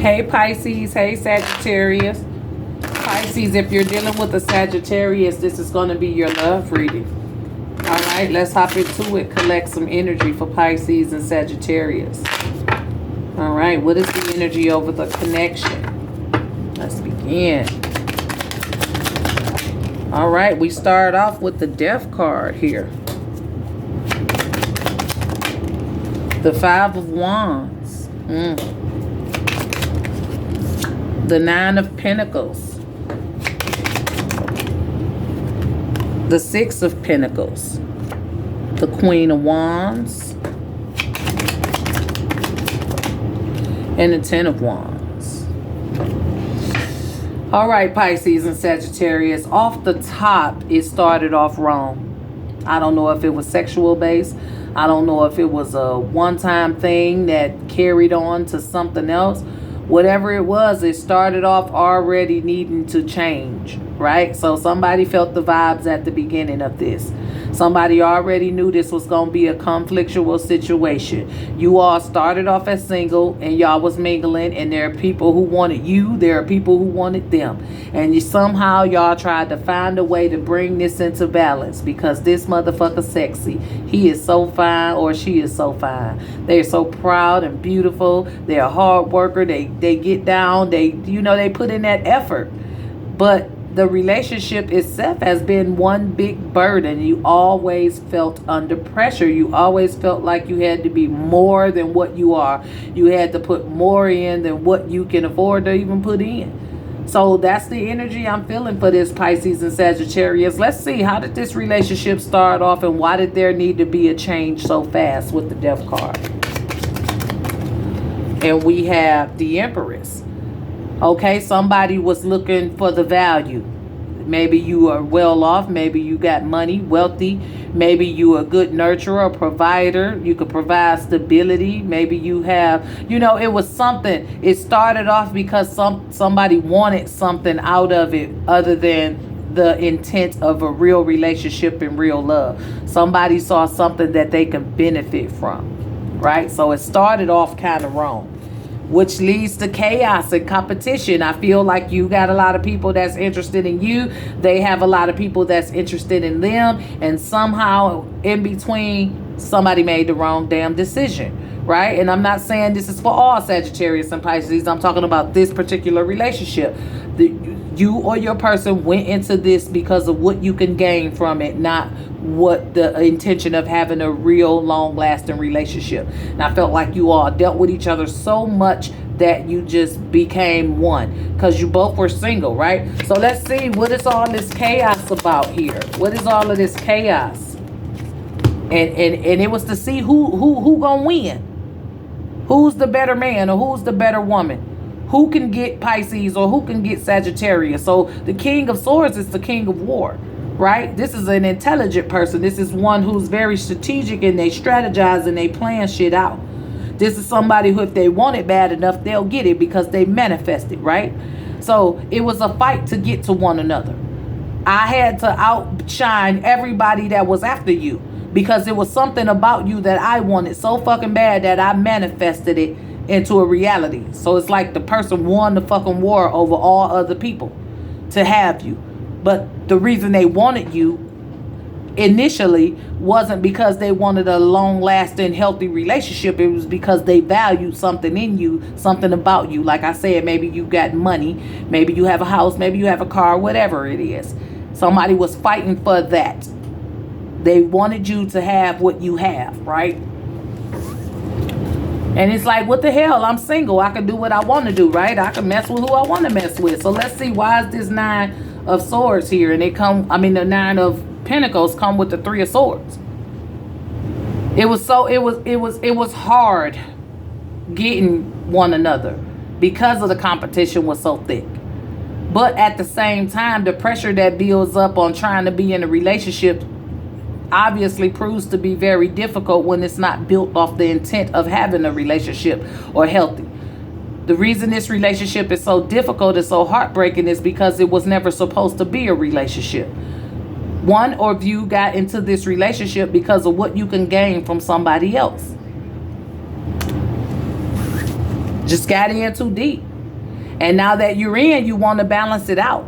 Hey Pisces, hey Sagittarius. Pisces, if you're dealing with a Sagittarius, this is going to be your love reading. All right, let's hop into it. Collect some energy for Pisces and Sagittarius. All right, what is the energy over the connection? Let's begin. All right, we start off with the Death card here. The Five of Wands. The Nine of Pentacles. The Six of Pentacles. The Queen of Wands. And the Ten of Wands. All right, Pisces and Sagittarius. Off the top, it started off wrong. I don't know if it was sexual based. I don't know if it was a one-time thing that carried on to something else. Whatever it was, it started off already needing to change, right? So somebody felt the vibes at the beginning of this. Somebody already knew this was going to be a conflictual situation. You all started off as single and y'all was mingling, and there are people who wanted you. There are people who wanted them. And somehow y'all tried to find a way to bring this into balance because this motherfucker sexy. He is so fine or she is so fine. They're so proud and beautiful. They're a hard worker. They get down. They put in that effort. But the relationship itself has been one big burden. You always felt under pressure. You always felt like you had to be more than what you are. You had to put more in than what you can afford to even put in. So that's the energy I'm feeling for this Pisces and Sagittarius. Let's see, how did this relationship start off and why did there need to be a change so fast with the Death card? And we have the Empress. Okay, somebody was looking for the value. Maybe you are well off. Maybe you got money, wealthy. Maybe you are a good nurturer, a provider. You could provide stability. Maybe you have, it was something. It started off because somebody wanted something out of it other than the intent of a real relationship and real love. Somebody saw something that they can benefit from, right? So it started off kind of wrong, which leads to chaos and competition. I feel like you got a lot of people that's interested in you. They have a lot of people that's interested in them. And somehow in between, somebody made the wrong damn decision, right? And I'm not saying this is for all Sagittarius and Pisces. I'm talking about this particular relationship. You or your person went into this because of what you can gain from it, not what the intention of having a real long-lasting relationship. And I felt like you all dealt with each other so much that you just became one because you both were single, right? So let's see, what is all this chaos about here? What is all of this chaos? And it was to see who gonna win. Who's the better man or who's the better woman? Who can get Pisces or who can get Sagittarius? So the King of Swords is the King of War, right? This is an intelligent person. This is one who's very strategic and they strategize and they plan shit out. This is somebody who, if they want it bad enough, they'll get it because they manifest it, right? So it was a fight to get to one another. I had to outshine everybody that was after you because it was something about you that I wanted so fucking bad that I manifested it into a reality. So it's like the person won the fucking war over all other people to have you. But the reason they wanted you initially wasn't because they wanted a long-lasting, healthy relationship. It was because they valued something in you, something about you. Like I said, maybe you got money, maybe you have a house, maybe you have a car, whatever it is. Somebody was fighting for that. They wanted you to have what you have, right? And it's like, what the hell? I'm single. I can do what I want to do, right? I can mess with who I want to mess with. So let's see, why is this Nine of Swords here? And the Nine of Pentacles come with the Three of Swords. It was hard getting one another because of the competition was so thick. But at the same time, the pressure that builds up on trying to be in a relationship obviously proves to be very difficult when it's not built off the intent of having a relationship or healthy. The reason this relationship is so difficult and so heartbreaking is because it was never supposed to be a relationship. One of you got into this relationship because of what you can gain from somebody else. Just got in too deep. And now that you're in, you want to balance it out.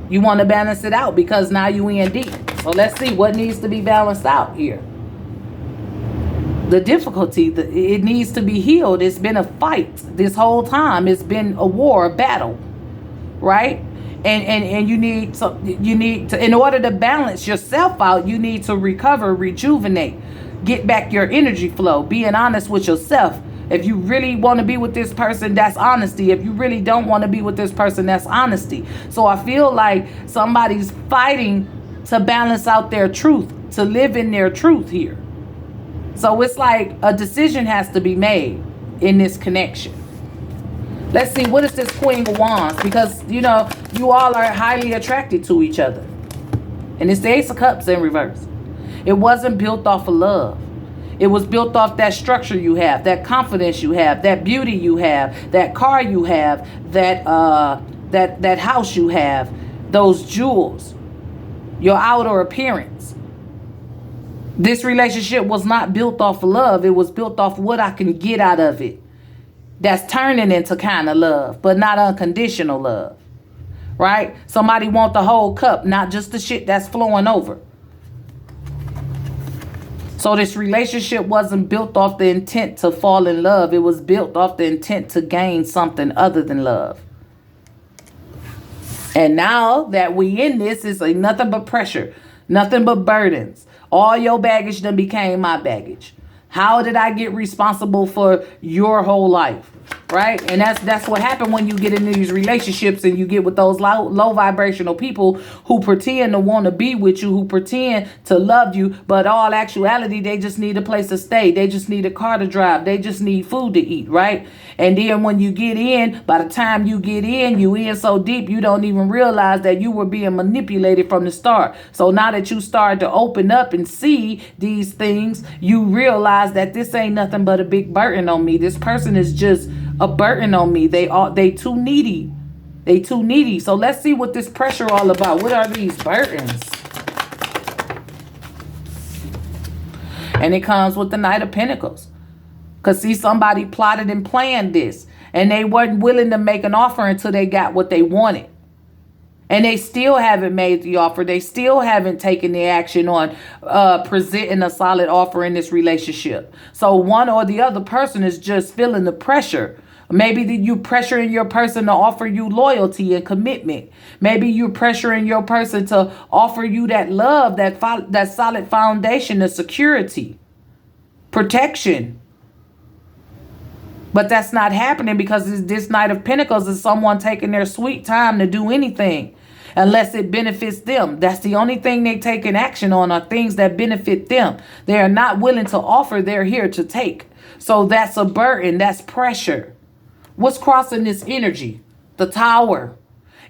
You want to balance it out because now you in deep. So let's see what needs to be balanced out here. The difficulty, it needs to be healed. It's been a fight this whole time. It's been a war, a battle, right? And you need to, in order to balance yourself out, you need to recover, rejuvenate, get back your energy flow, being honest with yourself. If you really want to be with this person, that's honesty. If you really don't want to be with this person, that's honesty. So I feel like somebody's fighting to balance out their truth, to live in their truth here. So it's like a decision has to be made in this connection. Let's see, what is this Queen of Wands? Because, you know, you all are highly attracted to each other. And it's the Ace of Cups in reverse. It wasn't built off of love. It was built off that structure you have, that confidence you have, that beauty you have, that car you have, that house you have, those jewels, your outer appearance. This relationship was not built off of love. It was built off what I can get out of it. That's turning into kind of love, but not unconditional love, right? Somebody want the whole cup, not just the shit that's flowing over. So this relationship wasn't built off the intent to fall in love. It was built off the intent to gain something other than love. And now that we in this, it's like nothing but pressure, nothing but burdens. All your baggage done became my baggage. How did I get responsible for your whole life? Right? And that's what happened when you get into these relationships and you get with those low vibrational people who pretend to want to be with you, who pretend to love you, but all actuality, they just need a place to stay. They just need a car to drive. They just need food to eat, right? And then when you get in, by the time you get in, you in so deep, you don't even realize that you were being manipulated from the start. So now that you start to open up and see these things, you realize that this ain't nothing but a big burden on me. This person is just a burden on me. They too needy. They too needy. So let's see what this pressure all about. What are these burdens? And it comes with the Knight of Pentacles. Because see, somebody plotted and planned this. And they weren't willing to make an offer until they got what they wanted. And they still haven't made the offer. They still haven't taken the action on presenting a solid offer in this relationship. So one or the other person is just feeling the pressure. Maybe you pressuring your person to offer you loyalty and commitment. Maybe you're pressuring your person to offer you that love, that solid foundation of security, protection. But that's not happening because this Knight of Pentacles is someone taking their sweet time to do anything unless it benefits them. That's the only thing they take in action on are things that benefit them. They are not willing to offer. They're here to take. So that's a burden. That's pressure. What's crossing this energy? The Tower.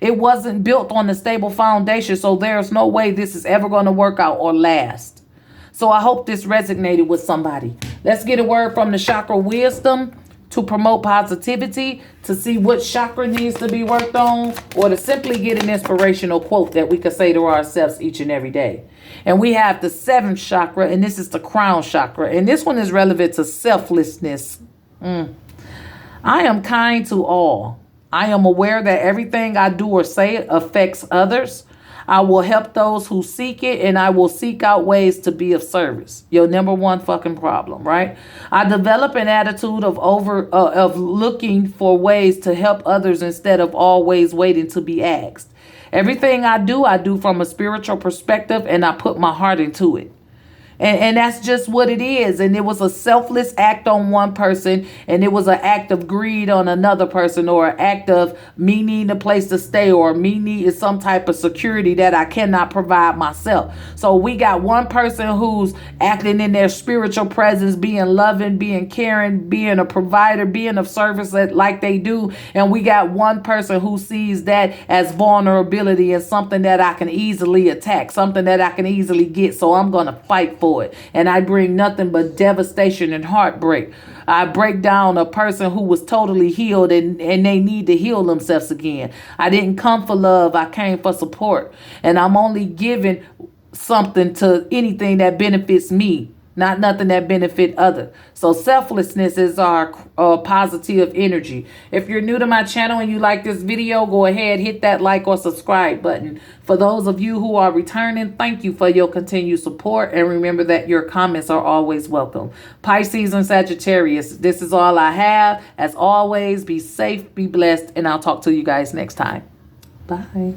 It wasn't built on a stable foundation, so there's no way this is ever going to work out or last. So I hope this resonated with somebody. Let's get a word from the chakra wisdom to promote positivity, to see what chakra needs to be worked on, or to simply get an inspirational quote that we could say to ourselves each and every day. And we have the 7th chakra, and this is the crown chakra. And this one is relevant to selflessness. I am kind to all. I am aware that everything I do or say affects others. I will help those who seek it, and I will seek out ways to be of service. Your number one fucking problem, right? I develop an attitude of looking for ways to help others instead of always waiting to be asked. Everything I do from a spiritual perspective, and I put my heart into it. And that's just what it is. And it was a selfless act on one person, and it was an act of greed on another person, or an act of me needing a place to stay, or me needing some type of security that I cannot provide myself. So we got one person who's acting in their spiritual presence, being loving, being caring, being a provider, being of service like they do. And we got one person who sees that as vulnerability and something that I can easily attack, something that I can easily get. So I'm going to fight for it. And I bring nothing but devastation and heartbreak. I break down a person who was totally healed and they need to heal themselves again. I didn't come for love. I came for support. And I'm only giving something to anything that benefits me. not nothing that benefit other. So selflessness is our positive energy. If you're new to my channel and you like this video, go ahead, hit that like or subscribe button. For those of you who are returning, thank you for your continued support, and remember that your comments are always welcome. Pisces and Sagittarius, this is all I have. As always, be safe, be blessed, and I'll talk to you guys next time. Bye.